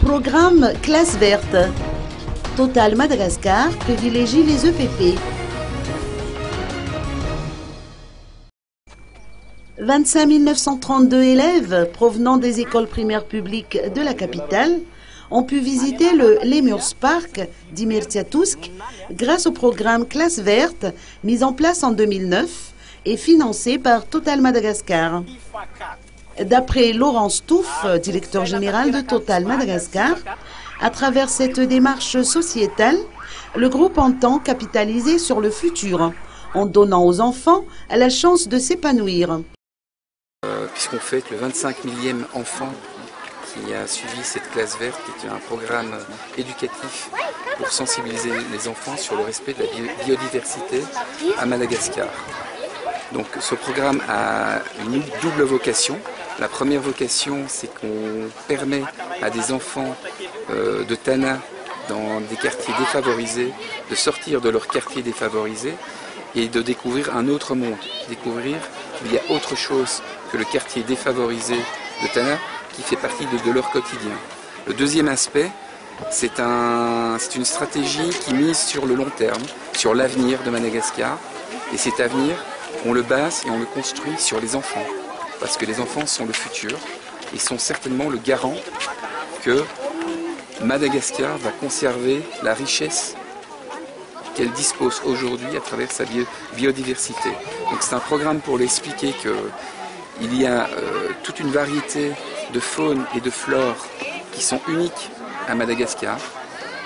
Programme Classe verte. Total Madagascar privilégie les EPP. 25 932 élèves provenant des écoles primaires publiques de la capitale ont pu visiter le Lemurs Park d'Imretiatousk grâce au programme Classe verte mis en place en 2009 et financé par Total Madagascar. D'après Laurent Stouff, directeur général de Total Madagascar, à travers cette démarche sociétale, le groupe entend capitaliser sur le futur en donnant aux enfants la chance de s'épanouir. Puisqu'on fête le 25 millième enfant qui a suivi cette classe verte, qui est un programme éducatif pour sensibiliser les enfants sur le respect de la biodiversité à Madagascar. Donc ce programme a une double vocation. La première vocation, c'est qu'on permet à des enfants de Tana dans des quartiers défavorisés de sortir de leur quartier défavorisé et de découvrir un autre monde, découvrir qu'il y a autre chose que le quartier défavorisé de Tana qui fait partie de leur quotidien. Le deuxième aspect, c'est une stratégie qui mise sur le long terme, sur l'avenir de Madagascar. Et cet avenir, on le base et on le construit sur les enfants. Parce que les enfants sont le futur et sont certainement le garant que Madagascar va conserver la richesse qu'elle dispose aujourd'hui à travers sa biodiversité. Donc c'est un programme pour l'expliquer qu'il y a toute une variété de faune et de flore qui sont uniques à Madagascar,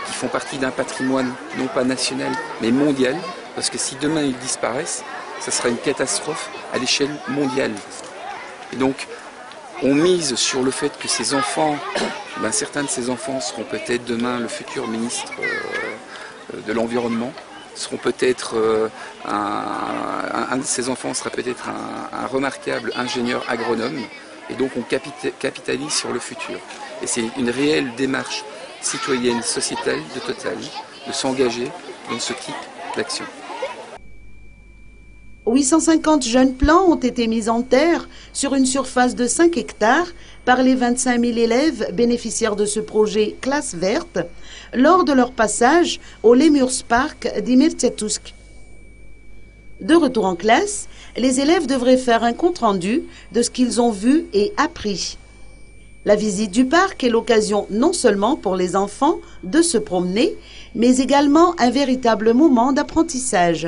qui font partie d'un patrimoine non pas national mais mondial, parce que si demain ils disparaissent, ça sera une catastrophe à l'échelle mondiale. Et donc on mise sur le fait que ces enfants, certains de ces enfants seront peut-être demain le futur ministre de l'environnement, seront peut-être un de ces enfants sera peut-être un remarquable ingénieur agronome, et donc on capitalise sur le futur. Et c'est une réelle démarche citoyenne, sociétale de Total, de s'engager dans ce type d'action. 850 jeunes plants ont été mis en terre sur une surface de 5 hectares par les 25 000 élèves bénéficiaires de ce projet Classe verte lors de leur passage au Lemurs Park d'Imretiatousk. De retour en classe, les élèves devraient faire un compte-rendu de ce qu'ils ont vu et appris. La visite du parc est l'occasion non seulement pour les enfants de se promener, mais également un véritable moment d'apprentissage.